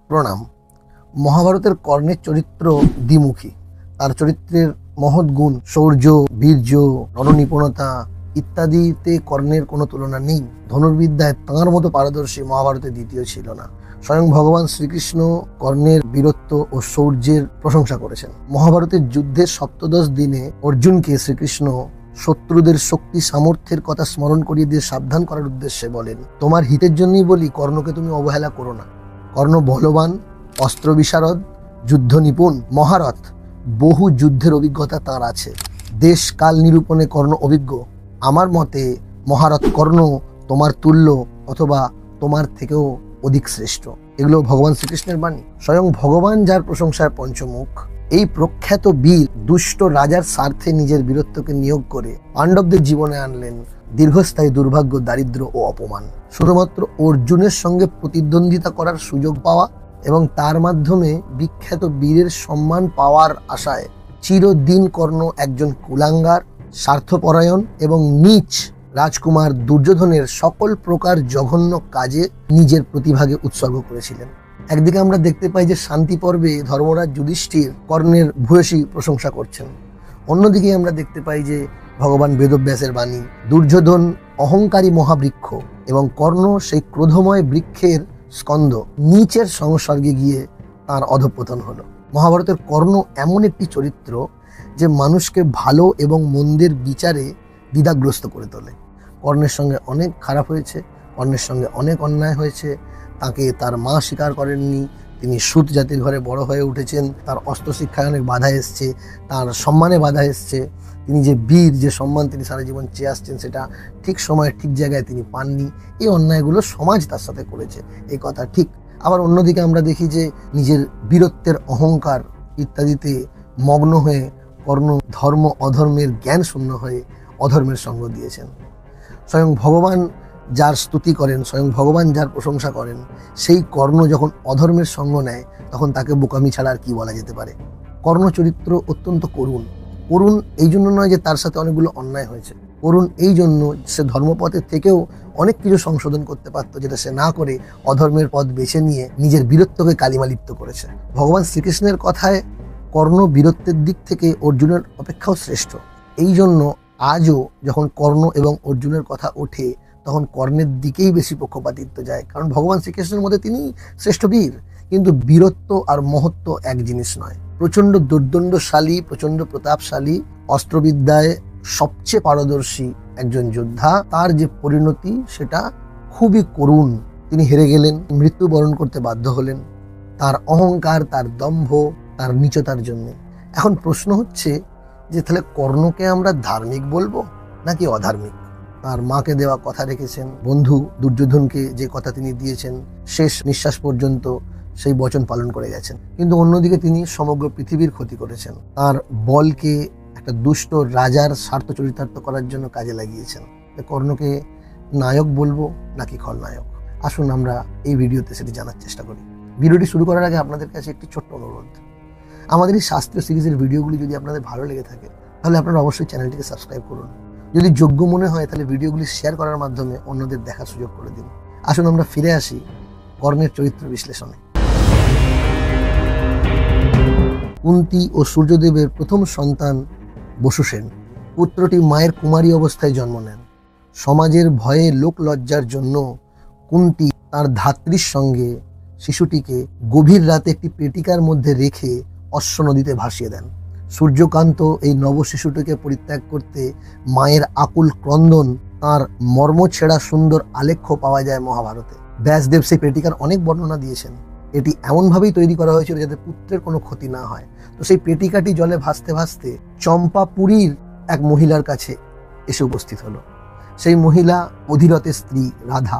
প্রণাম। মহাভারতের কর্ণের চরিত্র দ্বিমুখী। তার চরিত্রের মহৎ গুণ, শৌর্য, বীর্য, রণনিপুণতা ইত্যাদিতে কর্ণের কোনো তুলনা নেই। ধনুর্বিদ্যায় তাঁর মতো পারদর্শী মহাভারতে দ্বিতীয় ছিল না। স্বয়ং ভগবান শ্রীকৃষ্ণ কর্ণের বীরত্ব ও শৌর্যের প্রশংসা করেছেন। মহাভারতের যুদ্ধের সপ্তদশ দিনে অর্জুনকে শ্রীকৃষ্ণ শত্রুদের শক্তি সামর্থ্যের কথা স্মরণ করিয়ে দিয়ে সাবধান করার উদ্দেশ্যে বলেন, তোমার হিতের জন্যই বলি, কর্ণকে তুমি অবহেলা করো না। কর্ণ বলবান, অস্ত্র বিশারদ, যুদ্ধ নিপুণ, মহারথ। বহু যুদ্ধের অভিজ্ঞতা তার আছে। দেশ কাল নিরূপণে কর্ণ অভিজ্ঞ। আমার মতে মহারথ কর্ণ তোমার তুল্য অথবা তোমার থেকেও অধিক শ্রেষ্ঠ। এগুলো ভগবান শ্রীকৃষ্ণের বাণী। স্বয়ং ভগবান যার প্রশংসার পঞ্চমুখ, এই প্রখ্যাত বীর দুষ্ট রাজার স্বার্থে নিজের বীরত্বকে নিয়োগ করে পাণ্ডবদের জীবনে আনলেন দীর্ঘস্থায়ী দুর্ভাগ্য, দারিদ্র ও অপমান। শুধুমাত্র অর্জুনের সঙ্গে প্রতিদ্বন্দ্বিতা করার সুযোগ পাওয়া এবং তার মাধ্যমে বিখ্যাত বীরের সম্মান পাওয়ার আশায় চিরদিন কর্ণ একজন কুলাঙ্গার, স্বার্থপরায়ণ এবং নীচ রাজকুমার দুর্যোধনের সকল প্রকার জঘন্য কাজে নিজের প্রতিভাকে উৎসর্গ করেছিলেন। একদিকে আমরা দেখতে পাই যে শান্তি পর্বে ধর্মরাজ যুধিষ্ঠির কর্ণের ভূয়সী প্রশংসা করছেন। অন্যদিকে আমরা দেখতে পাই যে ভগবান বেদব্যাসের বাণী, দুর্যোধন অহংকারী মহাবৃক্ষ এবং কর্ণ সেই ক্রোধময় বৃক্ষের স্কন্দ, নীচের সংসর্গে গিয়ে তার অধঃপতন হলো। মহাভারতের কর্ণ এমন একটি চরিত্র যে মানুষকে ভালো এবং মন্দের বিচারে দ্বিধাগ্রস্ত করে তোলে। কর্ণের সঙ্গে অনেক খারাপ হয়েছে, কর্ণের সঙ্গে অনেক অন্যায় হয়েছে। তাকে তার মা স্বীকার করেননি, তিনি সুত জাতির ঘরে বড় হয়ে উঠেছেন, তার অস্ত্র শিক্ষায় অনেক বাধা এসছে, তার সম্মানে বাধা এসছে। তিনি যে বীর, যে সম্মান তিনি সারা জীবন চেয়ে আসছেন, সেটা ঠিক সময়ে ঠিক জায়গায় তিনি পাননি। এই অন্যায়গুলো সমাজ তার সাথে করেছে, এই কথা ঠিক। আবার অন্যদিকে আমরা দেখি যে নিজের বীরত্বের অহংকার ইত্যাদিতে মগ্ন হয়ে কর্ণ ধর্ম অধর্মের জ্ঞান শূন্য হয়ে অধর্মের সঙ্গ দিয়েছেন। স্বয়ং ভগবান যার স্তুতি করেন, স্বয়ং ভগবান যার প্রশংসা করেন, সেই কর্ণ যখন অধর্মের সঙ্গ নেয় তখন তাকে বোকামি ছাড়া আর কি বলা যেতে পারে। কর্ণ চরিত্র অত্যন্ত করুণ। করুণ এই জন্য নয় যে তার সাথে অনেকগুলো অন্যায় হয়েছে, করুণ এই জন্য সে ধর্মপথের থেকেও অনেক কিছু সংশোধন করতে পারত, যেটা সে না করে অধর্মের পথ বেছে নিয়ে নিজের বীরত্বকে কালিমালিপ্ত করেছে। ভগবান শ্রীকৃষ্ণের কথায় কর্ণ বীরত্বের দিক থেকে অর্জুনের অপেক্ষাও শ্রেষ্ঠ। এই জন্য আজও যখন কর্ণ এবং অর্জুনের কথা ওঠে তখন কর্ণের দিকেই বেশি পক্ষপাতিত্ব যায়, কারণ ভগবান শ্রীকৃষ্ণের মধ্যে তিনি শ্রেষ্ঠ বীর। কিন্তু বীরত্ব আর মহত্ব এক জিনিস নয়। প্রচণ্ড দুর্দণ্ডশালী, প্রচণ্ড প্রতাপশালী, অস্ত্রবিদ্যায় সবচেয়ে পারদর্শী একজন যোদ্ধা, তার যে পরিণতি সেটা খুবই করুণ। তিনি হেরে গেলেন, মৃত্যুবরণ করতে বাধ্য হলেন তার অহংকার, তার দম্ভ, তার নীচতার জন্য। এখন প্রশ্ন হচ্ছে যে তাহলে কর্ণকে আমরা ধার্মিক বলবো নাকি অধার্মিক? তার মাকে দেওয়া কথা রেখেছেন, বন্ধু দুর্যোধনকে যে কথা তিনি দিয়েছেন শেষ নিঃশ্বাস পর্যন্ত সেই বচন পালন করে গেছেন। কিন্তু অন্যদিকে তিনি সমগ্র পৃথিবীর ক্ষতি করেছেন, তার বলকে একটা দুষ্ট রাজার স্বার্থ চরিতার্থ করার জন্য কাজে লাগিয়েছেন। কর্ণকে নায়ক বলবো নাকি খলনায়ক? আসুন আমরা এই ভিডিওতে সেটি জানার চেষ্টা করি। ভিডিওটি শুরু করার আগে আপনাদের কাছে একটি ছোট্ট অনুরোধ, আমাদের এই শাস্ত্রীয় সিরিজের ভিডিওগুলি যদি আপনাদের ভালো লেগে থাকে তাহলে আপনারা অবশ্যই চ্যানেলটিকে সাবস্ক্রাইব করুন। যদি যোগ্য মনে হয় তাহলে ভিডিওগুলি শেয়ার করার মাধ্যমে অন্যদের দেখার সুযোগ করে দিন। আসুন আমরা ফিরে আসি কর্ণের চরিত্র বিশ্লেষণে। কুন্তী ও সূর্যদেবের প্রথম সন্তান বসুসেন। পুত্রটি মায়ের কুমারী অবস্থায় জন্ম নেন। সমাজের ভয়ে, লোক লজ্জার জন্য কুন্তী তার ধাত্রীর সঙ্গে শিশুটিকে গভীর রাতে একটি পেটিকার মধ্যে রেখে অশ্ব নদীতে ভাসিয়ে দেন। সূর্যকান্ত এই নব শিশুটিকে পরিত্যাগ করতে মায়ের আকুল ক্রন্দন, তার মর্মছেড়া সুন্দর আলেখ্য পাওয়া যায় মহাভারতে। ব্যাসদেব সেই পেটিকার অনেক বর্ণনা দিয়েছেন। এটি এমনভাবেই তৈরি করা হয়েছিল যাতে পুত্রের কোনো ক্ষতি না হয়। তো সেই পেটিকাটি জলে ভাসতে ভাসতে চম্পাপুরীর এক মহিলার কাছে এসে উপস্থিত হলো। সেই মহিলা অধিরথের স্ত্রী রাধা।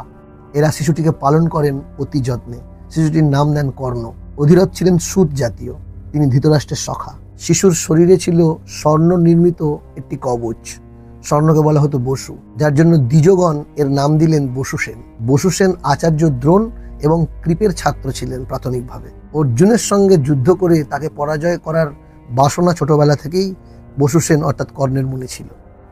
এরা শিশুটিকে পালন করেন অতি যত্নে। শিশুটির নাম দেন কর্ণ। অধিরথ ছিলেন সুত জাতীয়, তিনি ধৃতরাষ্ট্রের সখা। শিশুর শরীরে ছিল স্বর্ণ নির্মিত একটি কবচ, স্বর্ণকে বলা হতো বসু, যার জন্য দ্বিজগণ এর নাম দিলেন বসুসেন। বসুসেন আচার্য দ্রোণ এবং কৃপের ছাত্র ছিলেন প্রাথমিকভাবে। অর্জুনের সঙ্গে যুদ্ধ করে তাকে পরাজয় করার বাসনা ছোটবেলা থেকেই বসুসেন অর্থাৎ কর্ণের মনে ছিল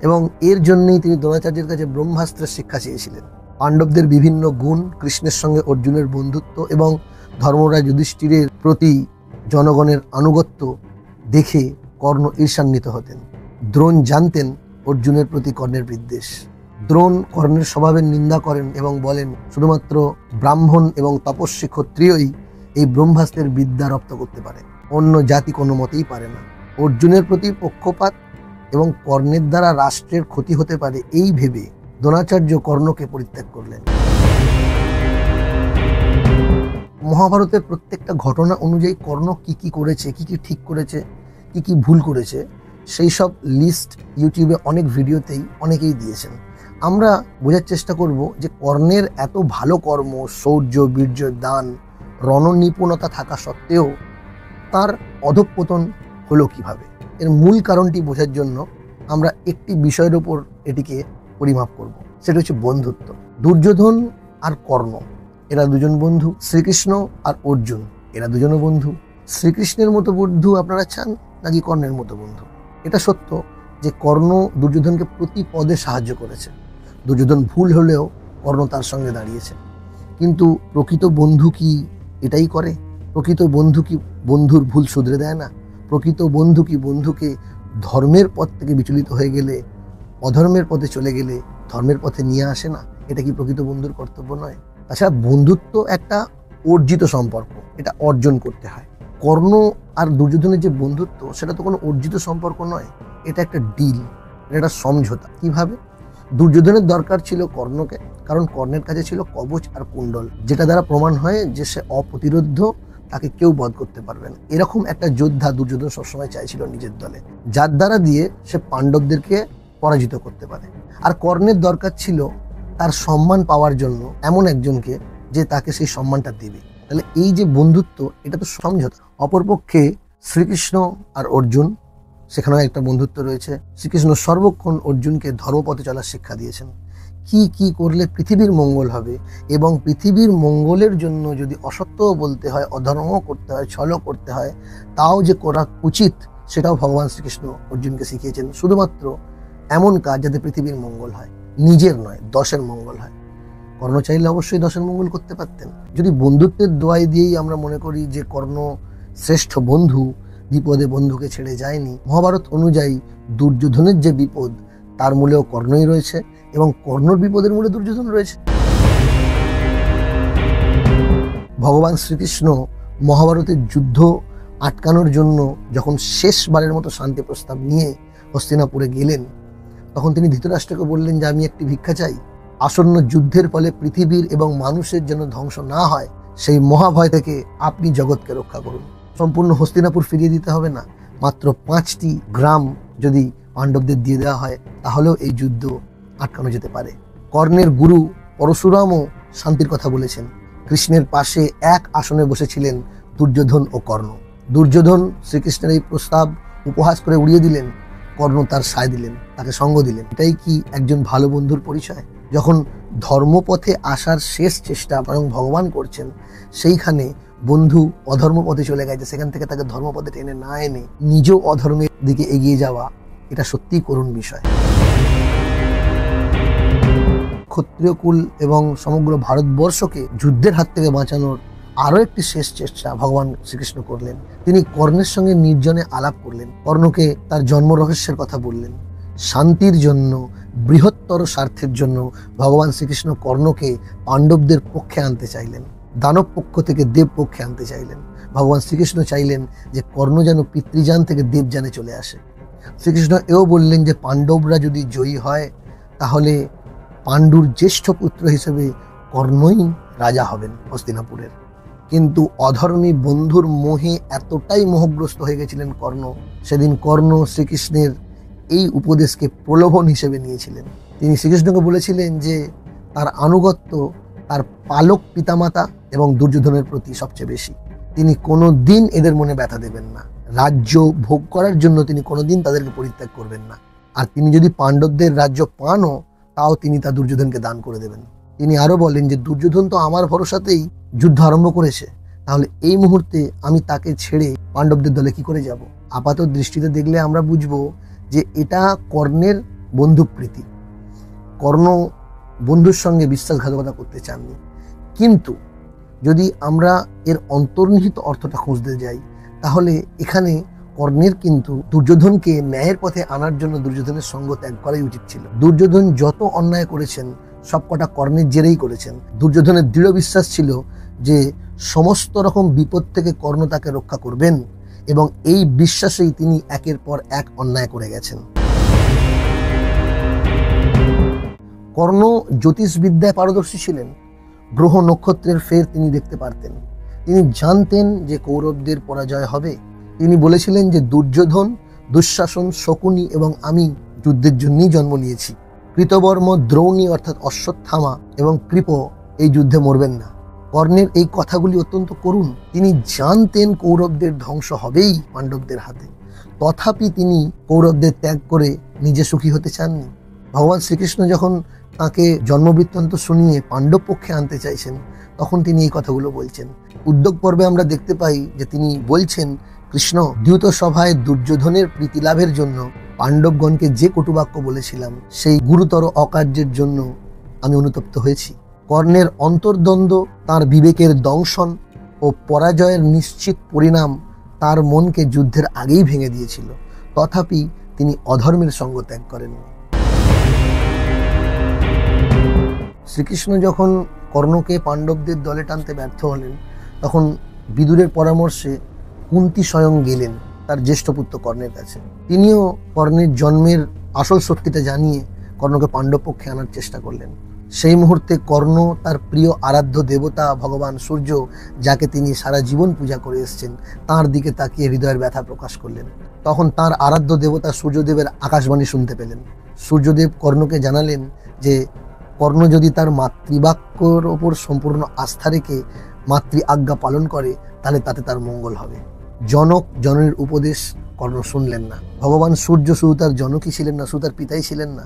এবং এর জন্যই তিনি দ্রোণাচার্যের কাছে ব্রহ্মাস্ত্রের শিক্ষা চেয়েছিলেন। পাণ্ডবদের বিভিন্ন গুণ, কৃষ্ণের সঙ্গে অর্জুনের বন্ধুত্ব এবং ধর্মরাজ যুধিষ্ঠিরের প্রতি জনগণের আনুগত্য দেখে কর্ণ ঈর্ষান্বিত হতেন। দ্রোণ জানতেন অর্জুনের প্রতি কর্ণের বিদ্বেষ। দ্রোণ কর্ণের স্বভাবের নিন্দা করেন এবং বলেন, শুধুমাত্র ব্রাহ্মণ এবং তপস্বী ক্ষত্রিয়ই এই ব্রহ্মাস্ত্রের বিদ্যা রপ্ত করতে পারে, অন্য জাতি কোনো মতেই পারে না। অর্জুনের প্রতি পক্ষপাত এবং কর্ণের দ্বারা রাষ্ট্রের ক্ষতি হতে পারে এই ভেবে দ্রোণাচার্য কর্ণকে পরিত্যাগ করলেন। মহাভারতের প্রত্যেকটা ঘটনা অনুযায়ী কর্ণ কি কি করেছে, কি কি ঠিক করেছে, কি কি ভুল করেছে, সেই সব লিস্ট ইউটিউবে অনেক ভিডিওতেই অনেকেই দিয়েছেন। আমরা বোঝার চেষ্টা করব যে কর্ণের এত ভালো কর্ম, শৌর্য, বীর্য, দান, রণনিপুণতা থাকা সত্ত্বেও তার অধঃপতন হলো কিভাবে। এর মূল কারণটি বোঝার জন্য আমরা একটি বিষয়ের উপর এটিকে পরিমাপ করব, সেটা হচ্ছে বন্ধুত্ব। দুর্যোধন আর কর্ণ এরা দুজন বন্ধু, শ্রীকৃষ্ণ আর অর্জুন এরা দুজনও বন্ধু। শ্রীকৃষ্ণের মতো বন্ধু আপনারা চান নাকি কর্ণের মতো বন্ধু? এটা সত্য যে কর্ণ দুর্যোধনকে প্রতি পদে সাহায্য করেছে। দুর্যোধন ভুল হলেও কর্ণ তার সঙ্গে দাঁড়িয়েছে। কিন্তু প্রকৃত বন্ধু কি এটাই করে? প্রকৃত বন্ধু কি বন্ধুর ভুল শুধরে দেয় না? প্রকৃত বন্ধু কি বন্ধুকে ধর্মের পথ থেকে বিচলিত হয়ে গেলে, অধর্মের পথে চলে গেলে ধর্মের পথে নিয়ে আসে না? এটা কি প্রকৃত বন্ধুর কর্তব্য নয়? তাছাড়া বন্ধুত্ব একটা অর্জিত সম্পর্ক, এটা অর্জন করতে হয়। কর্ণ আর দুর্যোধনের যে বন্ধুত্ব, সেটা তো কোনো অর্জিত সম্পর্ক নয়, এটা একটা ডিল, এটা একটা সমঝোতা। কিভাবে? দুর্যোধনের দরকার ছিল কর্ণকে, কারণ কর্ণের কাছে ছিল কবচ আর কুণ্ডল, যেটা দ্বারা প্রমাণ হয় যে সে অপ্রতিরোধ্য, তাকে কেউ বধ করতে পারবে না। এরকম একটা যোদ্ধা দুর্যোধন সবসময় চাইছিল নিজের দলে, যার দ্বারা দিয়ে সে পাণ্ডবদেরকে পরাজিত করতে পারে। আর কর্ণের দরকার ছিল তার সম্মান পাওয়ার জন্য এমন একজনকে যে তাকে সেই সম্মানটা দেবে। তাহলে এই যে বন্ধুত্ব, এটা তো সমঝোতা। অপরপক্ষে শ্রীকৃষ্ণ আর অর্জুন, সেখানেও একটা বন্ধুত্ব রয়েছে। শ্রীকৃষ্ণ সর্বক্ষণ অর্জুনকে ধর্মপথে চলার শিক্ষা দিয়েছেন। কি কি করলে পৃথিবীর মঙ্গল হবে, এবং পৃথিবীর মঙ্গলের জন্য যদি অসত্যও বলতে হয়, অধর্ম করতে হয়, ছলও করতে হয়, তাও যে করা উচিত, সেটাও ভগবান শ্রীকৃষ্ণ অর্জুনকে শিখিয়েছেন। শুধুমাত্র এমন কাজ যাতে পৃথিবীর মঙ্গল হয়, নিজের নয়, দশের মঙ্গল হয়। কর্ণ চাইলে অবশ্যই দশের মঙ্গল করতে পারতেন। যদি বন্ধুত্বের দোয়াই দিয়েই আমরা মনে করি যে কর্ণ শ্রেষ্ঠ বন্ধু, বিপদে বন্ধুকে ছেড়ে যায়নি, মহাভারত অনুযায়ী দুর্যোধনের যে বিপদ, তার মূলেও কর্ণই রয়েছে, এবং কর্ণর বিপদের মূলে দুর্যোধন রয়েছে। ভগবান শ্রীকৃষ্ণ মহাভারতের যুদ্ধ আটকানোর জন্য যখন শেষবারের মতো শান্তি প্রস্তাব নিয়ে হস্তিনাপুরে গেলেন, তখন তিনি ধৃতরাষ্ট্রকে বললেন যে আমি একটি ভিক্ষা চাই। আসন্ন যুদ্ধের ফলে পৃথিবীর এবং মানুষের যেন ধ্বংস না হয়, সেই মহাভয় থেকে আপনি জগৎকে রক্ষা করুন। সম্পূর্ণ হস্তিনাপুর ফিরিয়ে দিতে হবে না, মাত্র 5টি গ্রাম যদি পাণ্ডবদের দিয়ে দেওয়া হয়, তাহলেও এই যুদ্ধ আটকানো যেতে পারে। কর্ণের গুরু পরশুরামও শান্তির কথা বলেছেন। কৃষ্ণের পাশে এক আসনে বসেছিলেন দুর্যোধন ও কর্ণ। দুর্যোধন শ্রীকৃষ্ণের এই প্রস্তাব উপহাস করে উড়িয়ে দিলেন, কর্ণ তার সায় দিলেন, তাকে সঙ্গ দিলেন। এটাই কি একজন ভালো বন্ধুর পরিচয়? যখন ধর্মপথে আসার শেষ চেষ্টা এবং ভগবান করছেন, সেইখানে বন্ধু অধর্ম পথে চলে গেছে, সেখান থেকে তাকে ধর্মপথে টেনে না এনে নিজেও অধর্মের দিকে এগিয়ে যাওয়া, এটা সত্যিই করুণ বিষয়। ক্ষত্রিয় কুল এবং সমগ্র ভারতবর্ষকে যুদ্ধের হাত থেকে বাঁচানোর আরো একটি শেষ চেষ্টা ভগবান শ্রীকৃষ্ণ করলেন। তিনি কর্ণের সঙ্গে নির্জনে আলাপ করলেন, কর্ণকে তার জন্ম রহস্যের কথা বললেন। শান্তির জন্য, বৃহত্তর স্বার্থের জন্য ভগবান শ্রীকৃষ্ণ কর্ণকে পাণ্ডবদের পক্ষে আনতে চাইলেন, দানব পক্ষ থেকে দেব পক্ষে আনতে চাইলেন। ভগবান শ্রীকৃষ্ণ চাইলেন যে কর্ণ যেন পিতৃযান থেকে দেবযানে চলে আসে। শ্রীকৃষ্ণ এও বললেন যে পাণ্ডবরা যদি জয়ী হয়, তাহলে পাণ্ডুর জ্যেষ্ঠ পুত্র হিসেবে কর্ণই রাজা হবেন হস্তিনাপুরের। কিন্তু অধর্মী বন্ধুর মোহে এতটাই মোহগ্রস্ত হয়ে গেছিলেন কর্ণ, সেদিন কর্ণ শ্রীকৃষ্ণের এই উপদেশকে প্রলোভন হিসেবে নিয়েছিলেন। তিনি শ্রীকৃষ্ণকে বলেছিলেন যে তার আনুগত্য তার পালক পিতামাতা এবং দুর্যোধনের প্রতি সবচেয়ে বেশি। তিনি কোনো দিন এদের মনে ব্যথা দেবেন না, রাজ্য ভোগ করার জন্য তিনি কোনোদিন তাদেরকে পরিত্যাগ করবেন না। আর তিনি যদি পাণ্ডবদের রাজ্য পানও, তাও তিনি তা দুর্যোধনকে দান করে দেবেন। তিনি আরো বলেন যে দুর্যোধন তো আমার ভরসাতেই যুদ্ধ আরম্ভ করেছে, তাহলে এই মুহূর্তে আমি তাকে ছেড়ে পাণ্ডবদের দলে কি করে যাব? আপাত দৃষ্টিতে দেখলে আমরা বুঝবো যে এটা কর্ণের বন্ধুপ্রীতি। কর্ণ বন্ধুর সঙ্গে বিশ্বাসঘাতকতা করতে চাননি, কিন্তু যদি আমরা এর অন্তর্নিহিত অর্থটা খুঁজতে যাই, তাহলে এখানে কর্ণের কিন্তু দুর্যোধনকে ন্যায়ের পথে আনার জন্য দুর্যোধনের সঙ্গ ত্যাগ করাই উচিত ছিল। দুর্যোধন যত অন্যায় করেছেন সবকটা কর্ণের জেরেই করেছেন। দুর্যোধনের দৃঢ় বিশ্বাস ছিল যে সমস্ত রকম বিপদ থেকে কর্ণ তাকে রক্ষা করবেন, এবং এই বিশ্বাসেই তিনি একের পর এক অন্যায় করে গেছেন। কর্ণ জ্যোতিষবিদ্যায় পারদর্শী ছিলেন। গ্রহ নক্ষত্রের ফের তিনি দেখতে পারতেন। তিনি জানতেন যে কৌরবদের পরাজয় হবে। তিনি বলেছিলেন যে দুর্যোধন, দুঃশাসন, শকুনি এবং আমি যুদ্ধের জন্যই জন্ম নিয়েছি। কৃতবর্ম, দ্রৌণী অর্থাৎ অশ্বত্থামা এবং কৃপ এই যুদ্ধে মরবেন না। কর্ণের এই কথাগুলি অত্যন্ত করুণ। তিনি জানতেন কৌরবদের ধ্বংস হবেই পাণ্ডবদের হাতে, তথাপি তিনি কৌরবদের ত্যাগ করে নিজে সুখী হতে চাননি। ভগবান শ্রীকৃষ্ণ যখন তাকে জন্মবৃত্তান্ত শুনিয়ে পাণ্ডব পক্ষে আনতে চাইছেন, তখন তিনি এই কথাগুলো বলছেন। উদ্যোগ পর্বে আমরা দেখতে পাই যে তিনি বলছেন, কৃষ্ণ, দ্যুত সভায় দুর্যোধনের প্রীতি লাভের জন্য পাণ্ডবগণকে যে কটুবাক্য বলেছিলাম, সেই গুরুতর অকার্যের জন্য আমি অনুতপ্ত হয়েছি। কর্ণের অন্তর্দ্বন্দ্ব, তার বিবেকের দংশন ও পরাজয়ের নিশ্চিত পরিণাম তার মনকে যুদ্ধের আগেই ভেঙে দিয়েছিল, তথাপি তিনি অধর্মের সঙ্গ ত্যাগ করেননি। শ্রীকৃষ্ণ যখন কর্ণকে পাণ্ডবদের দলে টানতে ব্যর্থ হলেন, তখন বিদুরের পরামর্শে কুন্তী স্বয়ং গেলেন তার জ্যেষ্ঠ পুত্র কর্ণের কাছে। তিনিও কর্ণের জন্মের আসল সত্যিটা জানিয়ে কর্ণকে পাণ্ডব পক্ষে আনার চেষ্টা করলেন। সেই মুহূর্তে কর্ণ তার প্রিয় আরাধ্য দেবতা ভগবান সূর্য, যাকে তিনি সারা জীবন পূজা করে এসেছেন, তার দিকে তাকিয়ে হৃদয়ের ব্যথা প্রকাশ করলেন। তখন তার আরাধ্য দেবতা সূর্যদেবের আকাশবাণী শুনতে পেলেন। সূর্যদেব কর্ণকে জানালেন যে কর্ণ যদি তার মাতৃবাক্যর ওপর সম্পূর্ণ আস্থা রেখে মাতৃ আজ্ঞা পালন করে, তাহলে তাতে তার মঙ্গল হবে। জনক জননীর উপদেশ কর্ণ শুনলেন না। ভগবান সূর্য শুধু তার জনকই ছিলেন না, শুধু তার পিতাই ছিলেন না,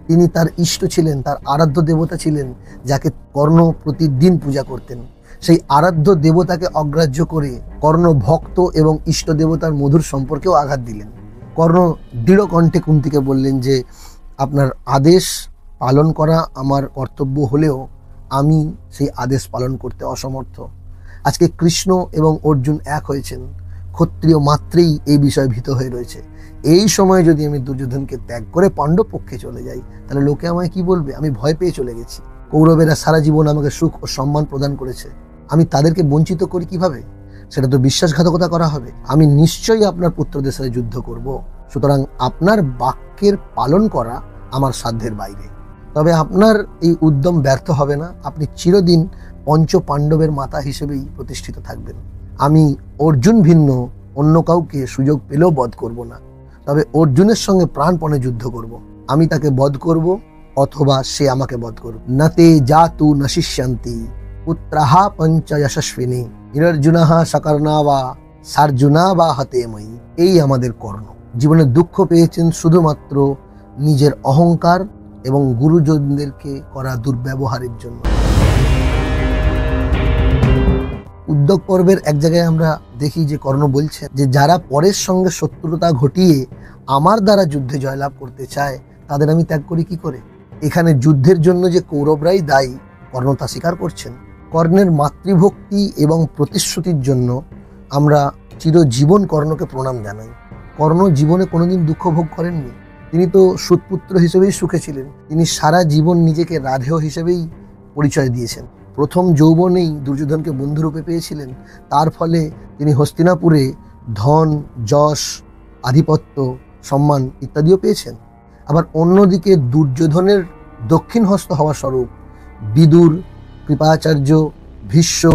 তিনি তার ইষ্ট ছিলেন, তার আরাধ্য দেবতা ছিলেন, যাকে কর্ণ প্রতিদিন পূজা করতেন। সেই আরাধ্য দেবতাকে অগ্রাহ্য করে কর্ণ ভক্ত এবং ইষ্ট দেবতার মধুর সম্পর্কেও আঘাত দিলেন। কর্ণ দৃঢ় কণ্ঠে কুন্তীকে বললেন যে আপনার আদেশ পালন করা আমার কর্তব্য হলেও আমি সেই আদেশ পালন করতে অসমর্থ। আজকে কৃষ্ণ এবং অর্জুন এক হয়েছেন, ক্ষত্রিয় মাত্রেই এই বিষয়ে ভীত হয়ে রয়েছে। এই সময় যদি আমি দুর্যোধনকে ত্যাগ করে পাণ্ডব পক্ষে চলে যাই, তাহলে লোকে আমায় কি বলবে? আমি ভয় পেয়ে চলে গেছি। কৌরবেরা সারা জীবন আমাকে সুখ ও সম্মান প্রদান করেছে, আমি তাদেরকে বঞ্চিত করি কিভাবে? সেটা তো বিশ্বাসঘাতকতা করা হবে। আমি নিশ্চয়ই আপনার পুত্রদের সাথে যুদ্ধ করব। সুতরাং আপনার বাক্যের পালন করা আমার সাধ্যের বাইরে। তবে আপনার এই উদ্যম ব্যর্থ হবে না। আপনি চিরদিন পঞ্চ পাণ্ডবের মাতা হিসেবেই প্রতিষ্ঠিত থাকবেন। আমি অর্জুন ভিন্ন অন্য কাউকে সুযোগ পেলেও বধ করব না, তবে অর্জুনের সঙ্গে প্রাণপণে যুদ্ধ করব। আমি তাকে বধ করব অথবা সে আমাকে বধ করবে। নতে জাতু নশিষ্যন্তি পুত্রাহা পঞ্চ যশস্বিনী নিরর্জুনাহা সকর্ণা বা সার্জুনা বা হতেময়ী। এই আমাদের কর্ণ। জীবনে দুঃখ পেয়েছেন শুধুমাত্র নিজের অহংকার এবং গুরুজনদেরকে করা দুর্ব্যবহারের জন্য। উদ্যোগ পর্বের এক জায়গায় আমরা দেখি যে কর্ণ বলছেন যে যারা পরের সঙ্গে শত্রুতা ঘটিয়ে আমার দ্বারা যুদ্ধে জয়লাভ করতে চায়, তাদের আমি ত্যাগ করি কি করে? এখানে যুদ্ধের জন্য যে কৌরবরাই দায়ী, কর্ণ তা স্বীকার করছেন। কর্ণের মাতৃভক্তি এবং প্রতিশ্রুতির জন্য আমরা চিরজীবন কর্ণকে প্রণাম জানাই। কর্ণ জীবনে কোনোদিন দুঃখ ভোগ করেননি। তিনি তো সুতপুত্র হিসেবেই সুখে ছিলেন। তিনি সারা জীবন নিজেকে রাধেয় হিসেবেই পরিচয় দিয়েছেন। প্রথম যৌবনেই দুর্যোধনকে বন্ধুরূপে পেয়েছিলেন। তার ফলে তিনি হস্তিনাপুরে ধন, যশ, আধিপত্য, সম্মান ইত্যাদিও পেয়েছেন। আবার অন্যদিকে দুর্যোধনের দক্ষিণ হস্ত হওয়া স্বরূপ বিদুর, কৃপাচার্য, ভীষ্ম,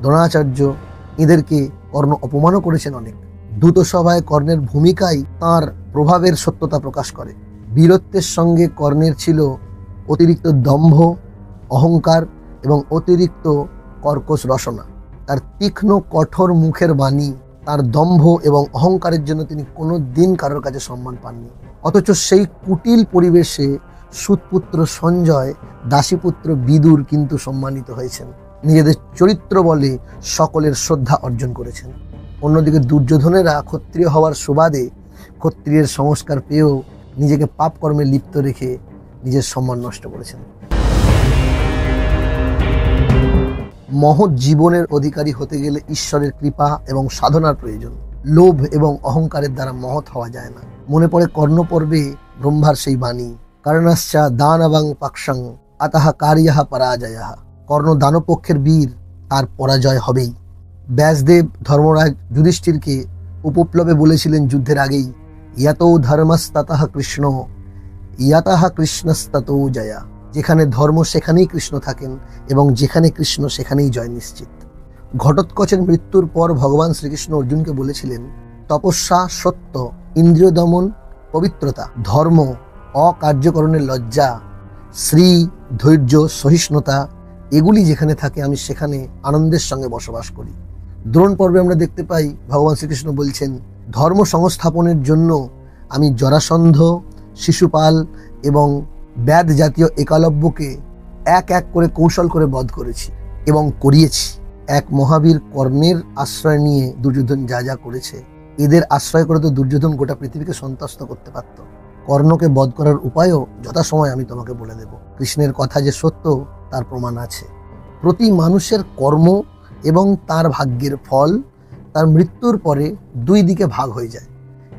দ্রোণাচার্য এদেরকে কর্ণ অপমানও করেছেন অনেক। দ্যুত সভায় কর্ণের ভূমিকাই তাঁর প্রভাবের সত্যতা প্রকাশ করে। বীরত্বের সঙ্গে কর্ণের ছিল অতিরিক্ত দম্ভ, অহংকার এবং অতিরিক্ত কর্কশ রসনা। তার তীক্ষ্ণ কঠোর মুখের বাণী, তার দম্ভ এবং অহংকারের জন্য তিনি কোনো দিন কারোর কাছে সম্মান পাননি। অথচ সেই কুটিল পরিবেশে সুতপুত্র সঞ্জয়, দাসীপুত্র বিদুর কিন্তু সম্মানিত হয়েছেন, নিজেদের চরিত্র বলে সকলের শ্রদ্ধা অর্জন করেছেন। অন্যদিকে দুর্যোধনেরা ক্ষত্রিয় হওয়ার সুবাদে ক্ষত্রিয়ের সংস্কার পেয়েও নিজেকে পাপ কর্মে লিপ্ত রেখে নিজের সম্মান নষ্ট করেছেন। মহৎ জীবনের অধিকারী হতে গেলে ঈশ্বরের কৃপা এবং সাধনার প্রয়োজন। লোভ এবং অহংকারের দ্বারা মহৎ হওয়া যায় না। মনে পড়ে কর্ণ পর্বে ব্রহ্মার সেই বাণী, কারণাশ্চা দানবং পাকশং আতাহা কারিয়াহা পরাজয়াহা। কর্ণ দানপক্ষের বীর, তার পরাজয় হবেই। ব্যাসদেব ধর্মরাজ যুধিষ্ঠিরকে উপপ্লবে বলেছিলেন যুদ্ধের আগেই, ইয়াতো ধর্মস্তাতঃ কৃষ্ণ ইয়াতাহা কৃষ্ণস্তাতো জয়া। যেখানে ধর্ম সেখানেই কৃষ্ণ থাকেন এবং যেখানে কৃষ্ণ সেখানেই জয় নিশ্চিত। ঘটোৎকচের মৃত্যুর পর ভগবান শ্রীকৃষ্ণ অর্জুনকে বলেছিলেন, তপস্যা, সত্য, ইন্দ্রিয় দমন, পবিত্রতা, ধর্ম, অকার্যকরণের লজ্জা, শ্রী, ধৈর্য, সহিষ্ণুতা, এগুলি যেখানে থাকে আমি সেখানে আনন্দের সঙ্গে বসবাস করি। দ্রোণ পর্বে আমরা দেখতে পাই ভগবান শ্রীকৃষ্ণ বলছেন, ধর্ম সংস্থাপনের জন্য আমি জরাসন্ধ, শিশুপাল এবং ব্যাদ জাতীয় একলব্যকে এক এক করে কৌশল করে বধ করেছি এবং করিয়েছি। এক মহাবীর কর্ণের আশ্রয় নিয়ে দুর্যোধন যা যা করেছে, এদের আশ্রয় করে তো দুর্যোধন গোটা পৃথিবীকে সন্ত্রস্ত করতে পারত। কর্ণকে বধ করার উপায়ও যথাসময় আমি তোমাকে বলে দেব। কৃষ্ণের কথা যে সত্য তার প্রমাণ আছে। প্রতি মানুষের কর্ম এবং তার ভাগ্যের ফল তার মৃত্যুর পরে দুই দিকে ভাগ হয়ে যায়।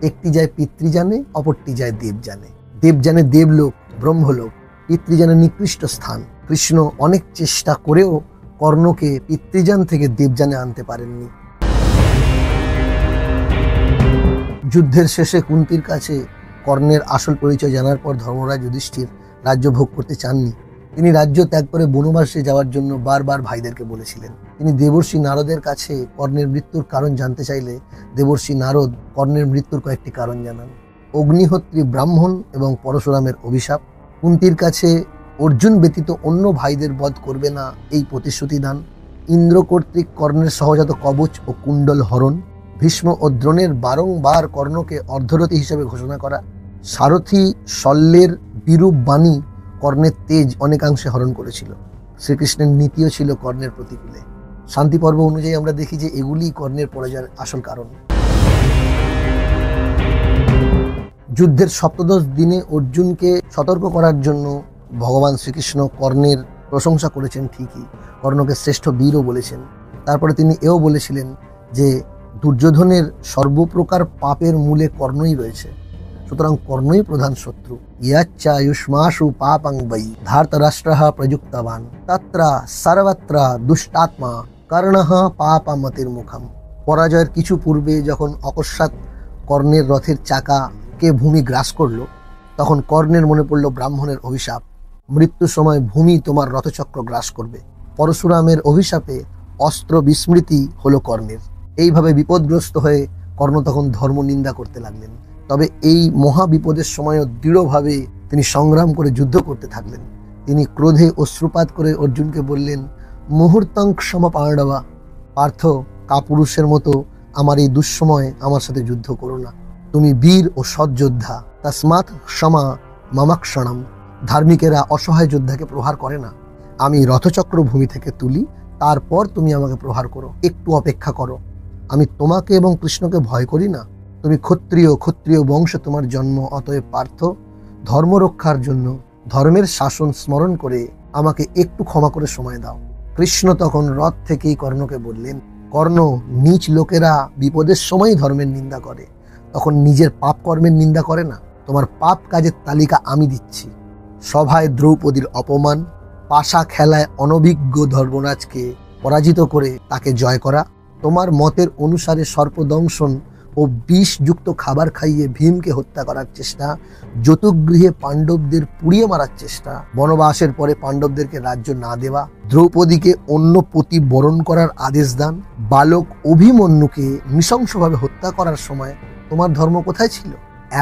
একটি যায় পিতৃযানে, অপরটি যায় দেবযানে। দেবযানে দেবলোক, ব্রহ্মলোক, পিতৃযানে নিকৃষ্ট স্থান। কৃষ্ণ অনেক চেষ্টা করেও কর্ণকে পিতৃযান থেকে দেবযানে আনতে পারেননি। যুদ্ধের শেষে কুন্তির কাছে কর্ণের আসল পরিচয় জানার পর ধর্মরাজ যুধিষ্ঠির রাজ্য ভোগ করতে চাননি। তিনি রাজ্য ত্যাগ করে বনবাসে যাওয়ার জন্য বারবার ভাইদেরকে বলেছিলেন। তিনি দেবর্ষি নারদের কাছে কর্ণের মৃত্যুর কারণ জানতে চাইলে দেবর্ষি নারদ কর্ণের মৃত্যুর কয়েকটি কারণ জানান। অগ্নিহোত্রী ব্রাহ্মণ এবং পরশুরামের অভিশাপ, কুন্তির কাছে অর্জুন ব্যতীত অন্য ভাইদের বধ করবে না এই প্রতিশ্রুতি দান, ইন্দ্র কর্তৃক কর্ণের সহজাত কবচ ও কুণ্ডল হরণ, ভীষ্ম ও দ্রোণের বারংবার কর্ণকে অর্ধরথী হিসেবে ঘোষণা করা, সারথী শল্যের বিরূপ বাণী কর্ণের তেজ অনেকাংশে হরণ করেছিল। শ্রীকৃষ্ণের নীতিও ছিল কর্ণের প্রতিকূলে। শান্তি পর্ব অনুযায়ী আমরা দেখি যে এগুলি কর্ণের পরাজয়ের আসল কারণ। যুদ্ধের সপ্তদশ দিনে অর্জুনকে সতর্ক করার জন্য ভগবান শ্রীকৃষ্ণ কর্ণের প্রশংসা করেছেন ঠিকই, কর্ণকে শ্রেষ্ঠ বীরও বলেছেন। তারপরে তিনি এও বলেছিলেন যে দুর্যোধনের সর্বপ্রকার পাপের মূলে কর্ণই রয়েছে, সুতরাং কর্ণই প্রধান শত্রু। ইয়াচ্চা আয়ুষ্মাসু পাপাং বৈ ধার্তরাষ্ট্রঃ প্রযুক্তবান তত্রা সর্বত্র দুষ্টাত্মা কর্ণঃ পাপমতির মুখম। পরাজয়ের কিছু পূর্বে যখন অকস্মাৎ কর্ণের রথের চাকাকে ভূমি গ্রাস করলো, তখন কর্ণের মনে পড়ল ব্রাহ্মণের অভিশাপ, মৃত্যুর সময় ভূমি তোমার রথচক্র গ্রাস করবে। পরশুরামের অভিশাপে অস্ত্র বিস্মৃতি হলো কর্ণের। এইভাবে বিপদগ্রস্ত হয়ে কর্ণ তখন ধর্ম নিন্দা করতে লাগলেন। তবে এই মহা বিপদের সময়ও দৃঢ়ভাবে তিনি সংগ্রাম করে যুদ্ধ করতে থাকলেন। তিনি ক্রোধে অশ্রুপাত করে অর্জুনকে বললেন, মুহূর্তং ক্ষমা পাণ্ডবা, পার্থ, কাপুরুষের মতো আমার এই দুঃসময়ে আমার সাথে যুদ্ধ করো না। তুমি বীর ও সৎ যোদ্ধা, তস্মাৎ ক্ষমা মামাক্ষণম। ধার্মিকেরা অসহায় যোদ্ধাকে প্রহার করে না। আমি রথচক্র ভূমি থেকে তুলি, তারপর তুমি আমাকে প্রহার করো। একটু অপেক্ষা করো। আমি তোমাকে এবং কৃষ্ণকে ভয় করি না। তুমি ক্ষত্রিয় বংশে তোমার জন্ম, অতএব পার্থ, ধর্ম রক্ষার জন্য ধর্মের শাসন স্মরণ করে আমাকে একটু ক্ষমা করে সময় দাও। কৃষ্ণ তখন রথ থেকেই কর্ণকে বললেন, কর্ণ, নীচ লোকেরা বিপদের সময় ধর্মের নিন্দা করে, তখন নিজের পাপ কর্মের নিন্দা করে না। তোমার পাপ কাজের তালিকা আমি দিচ্ছি। সভায় দ্রৌপদীর অপমান, পাশা খেলায় অনভিজ্ঞ ধর্মরাজকে পরাজিত করে তাকে জয় করা, তোমার মতের অনুসারে সর্পদংশন ও বিষযুক্ত খাবার খাইয়ে ভীমকে হত্যা করার চেষ্টা, যতুগৃহে পাণ্ডবদের পুড়িয়ে মারার চেষ্টা, বনবাসের পরে পাণ্ডবদেরকে রাজ্য না দেওয়া, দ্রৌপদীকে অন্য পতি বরণ করার আদেশ দান, বালক অভিমন্যুকে নৃশংসভাবে হত্যা করার সময় তোমার ধর্ম কোথায় ছিল?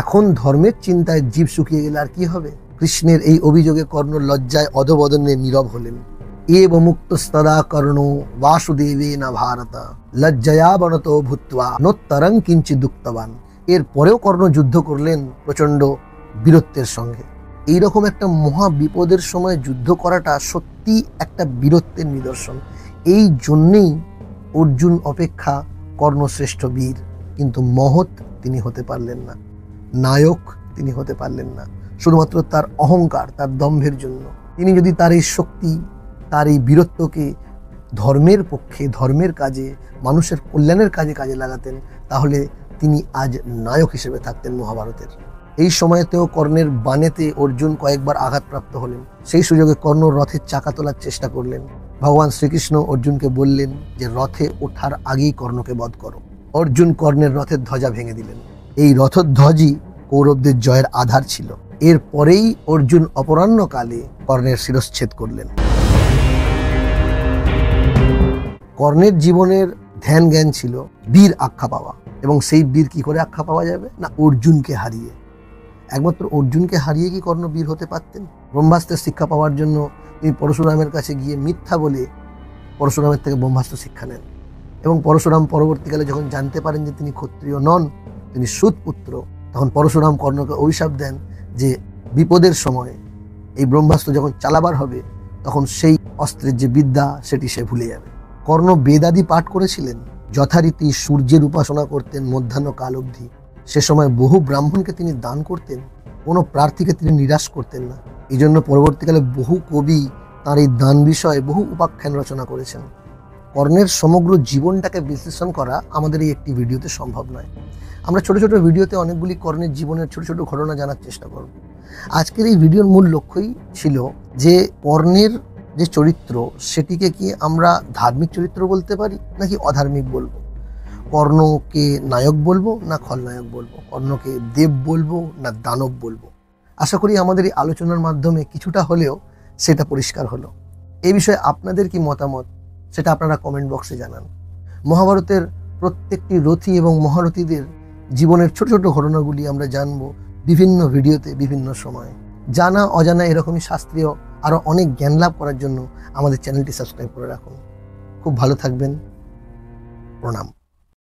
এখন ধর্মের চিন্তায় জীব শুকিয়ে গেলে আর কি হবে? কৃষ্ণের এই অভিযোগে কর্ণ লজ্জায় অধবদনে নীরব হলেন। এব মুক্তস্তদা কর্ণ বাসুদেবেন ভারত লজ্জয়া বনত ভূত্বা নোত্তরং কিঞ্চিৎ উক্তবান। এর পরেও কর্ণ যুদ্ধ করলেন প্রচণ্ড বীরত্বের সঙ্গে। এইরকম একটা মহা বিপদের সময় যুদ্ধ করাটা সত্যি একটা বীরত্বের নিদর্শন। এই জন্যেই অর্জুন অপেক্ষা কর্ণ শ্রেষ্ঠ বীর, কিন্তু মহৎ তিনি হতে পারলেন না, নায়ক তিনি হতে পারলেন না, শুধুমাত্র তার অহংকার, তার দম্ভের জন্য। তিনি যদি তার এই শক্তি, তার এই বীরত্বকে ধর্মের পক্ষে, ধর্মের কাজে, মানুষের কল্যাণের কাজে কাজে লাগাতেন, তাহলে তিনি আজ নায়ক হিসেবে থাকতেন মহাভারতের। এই সময়তেও কর্ণের বাণেতে অর্জুন কয়েকবার আঘাতপ্রাপ্ত হলেন। সেই সুযোগে কর্ণ রথের চাকা তোলার চেষ্টা করলেন। ভগবান শ্রীকৃষ্ণ অর্জুনকে বললেন যে রথে ওঠার আগেই কর্ণকে বধ করো। অর্জুন কর্ণের রথের ধ্বজা ভেঙে দিলেন। এই রথধ্বজই কৌরবদের জয়ের আধার ছিল। এর পরেই অর্জুন অপরাহ্নকালে কর্ণের শিরশ্ছেদ করলেন। কর্ণের জীবনের ধ্যান জ্ঞান ছিল বীর আখ্যা পাওয়া, এবং সেই বীর কি করে আখ্যা পাওয়া যাবে না অর্জুনকে হারিয়ে। একমাত্র অর্জুনকে হারিয়ে কি কর্ণ বীর হতে পারতেন? ব্রহ্মাস্ত্রের শিক্ষা পাওয়ার জন্য তিনি পরশুরামের কাছে গিয়ে মিথ্যা বলে পরশুরামের থেকে ব্রহ্মাস্ত্র শিক্ষা নেন, এবং পরশুরাম পরবর্তীকালে যখন জানতে পারেন যে তিনি ক্ষত্রিয় নন, তিনি সুতপুত্র, তখন পরশুরাম কর্ণকে অভিশাপ দেন যে বিপদের সময় এই ব্রহ্মাস্ত্র যখন চালাবার হবে তখন সেই অস্ত্রের যে বিদ্যা সেটি সে ভুলে যাবে। কর্ণ বেদাদি পাঠ করেছিলেন, যথারীতি সূর্যের উপাসনা করতেন মধ্যাহ্ন কাল অবধি। সে সময় বহু ব্রাহ্মণকে তিনি দান করতেন, কোনো প্রার্থীকে তিনি নিরাশ করতেন না। এই জন্য পরবর্তীকালে বহু কবি তাঁর এই দান বিষয়ে বহু উপাখ্যান রচনা করেছেন। কর্ণের সমগ্র জীবনটাকে বিশ্লেষণ করা আমাদের এই একটি ভিডিওতে সম্ভব নয়। আমরা ছোট ছোট ভিডিওতে অনেকগুলি কর্ণের জীবনের ছোট ছোট ঘটনা জানার চেষ্টা করব। আজকের এই ভিডিওর মূল লক্ষ্যই ছিল যে কর্ণের যে চরিত্র সেটিকে কি আমরা ধার্মিক চরিত্র বলতে পারি নাকি অধার্মিক বলবো? কর্ণকে নায়ক বলবো না খলনায়ক বলবো? কর্ণকে দেব বলবো না দানব বলবো? আশা করি আমাদের এই আলোচনার মাধ্যমে কিছুটা হলেও সেটা পরিষ্কার হলো। এই বিষয়ে আপনাদের কি মতামত সেটা আপনারা কমেন্ট বক্সে জানান। মহাভারতের প্রত্যেকটি রথী এবং মহারথীদের জীবনের ছোট ছোট ঘটনাগুলি আমরা জানবো বিভিন্ন ভিডিওতে বিভিন্ন সময়। জানা অজানা এরকমই শাস্ত্রীয় আরও অনেক জ্ঞান লাভ করার জন্য আমাদের চ্যানেলটি সাবস্ক্রাইব করে রাখুন। খুব ভালো থাকবেন। প্রণাম।